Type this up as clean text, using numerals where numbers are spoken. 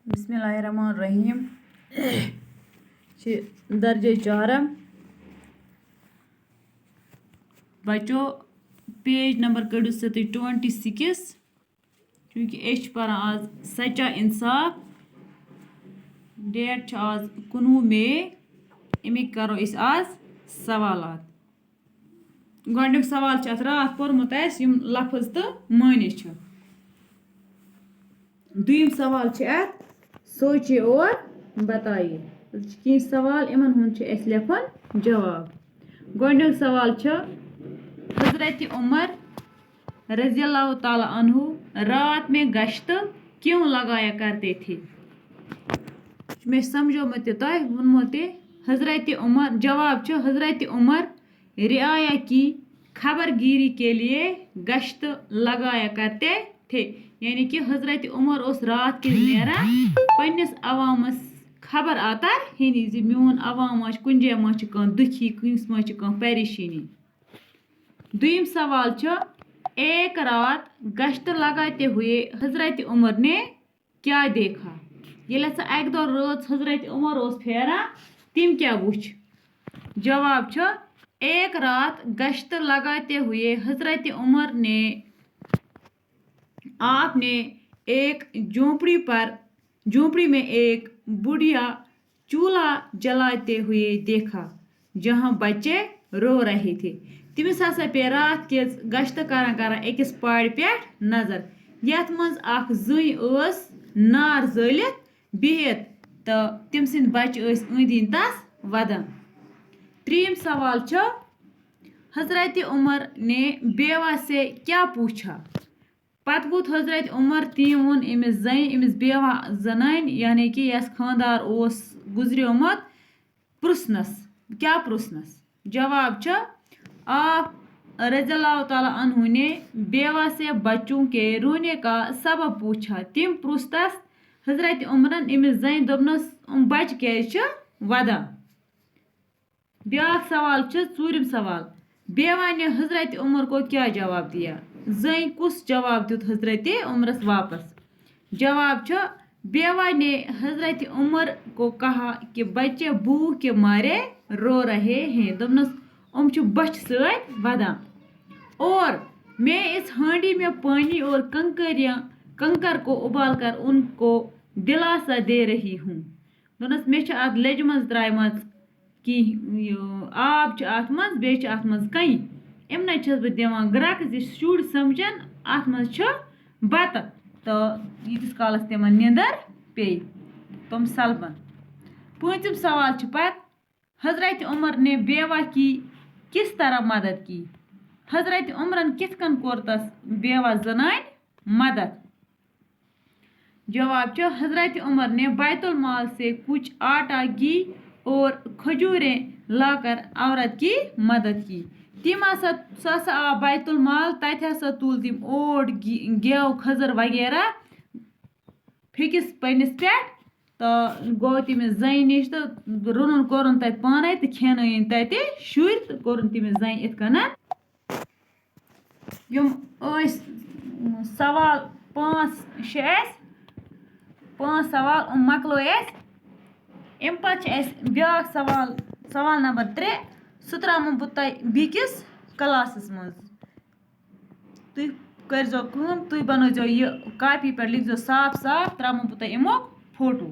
बिस्मिल्लाहिर्रहमानिर्रहीम दर्जे चारम बचो पेज नंबर कड़ू सा 26 क्योंकि पर आज सच्चा इंसाफ डेट आज 19 मई अमिक करो इस आज सवालात गोडुक सवाल अत रात पोर्मुत यम लफ्ज तो माने दुयम सवाल अत सोचिए और बताइए कई सवाल इमन हुंद लेखन जवाब गोडुक सवाल हजरत उमर रज़ियल्लाहु ताला अन्हु रात में गश्त क्यों लगाया करते थे मैं समझोमुत तह वोनमो हजरत उमर जवाब हजरत उमर रियाया की खबरगिरी के लिए गश्त लगाया करते थे यानी कि हजरत उमर उस रात के नेरान पन्निस अवामस खबर आतर हेनी जी मोन अवाम कुन जाय मा दुखी किस मा परेशानी दुयम सवाल एक रात गश्त लगाते हुए हजरत उमर ने क्या देखा ये अक दो रात हजरत उमर फेरान तिम क्या वुच जवाब एक रात गश्त लगाते हुए हजरत उमर ने आपने एक झोंपड़ी में एक बुढ़िया चूल्हा जलाते हुए देखा जहां बच्चे रो रहे थे तिमिस हसा पे रात के गश्त कर अकिस पाड़ पे नजर यथ मज जस नार जलित बिहित तो तिम सिंद बच्चे अंदी तस वदान त्रीम सवाल हजरत उमर ने बेवा से क्या पूछा पत वोत हजरत उमर तीन वोन अमिस बेवा जनान यानी कि यस खानदार गुजरियोमुत पृसनस क्या पृसनस जवाब आप रज़ियल्लाहु ताला अन्हु ने बेवा से बच्चों के रोने का सबब पूछा तिम पृस्तस हजरत उमरन अमिस जन दोपनस बच क्या वदान ब्याक सवाल चूरिम सवाल बेवा ने हजरत उमर को क्या जवाब दिया जन कुस जवाब दुत हजरत उमरस वापस जवाब बेवा ने हजरत उमर को कहा कि बच्चे भूख के मारे रो रहे हैं दोपनस बच सत वदान और मैं इस हांडी में पानी और कंकर को उबाल कर उनको दिलासा दे रही हूँ दोनस मे अत लेज मज द्रायमज कि आब अत मज बे अत मज कई इमन छस बह दिवान ग्रक शुर समझन अत मज बत तो यीतिस कालस तिमन निंदर पे तुम सलबन पांचम सवाल पत हजरत उमर ने बेवा की किस तरह मदद की हजरत उमरन कितकन कोर तस बेवा जनान मदद जवाब हजरत उमर ने बैतुल माल से कुछ आटा घी और खजूरें लाकर औरत की मदद की तिम हसा आ बैतुल माल तत हसा तुल तिम ओट गेव खजर वगैरह फिकिस पन्निस पे तो गो तमिस जन नश तो रुन कोरन तत पाने तो खेन तत शुर तो कोरन तमिस जन इत कन यम सवाल 5-6 5 सवाल मकलो अम पे ब्याक सवाल नंबर 3 सह त्रा बह तह बिकिस क्लासस मज तुम कर तुम बनोजो यह कापी पे लिखो साफ साफ त्रा बह तह अमुक फोटो।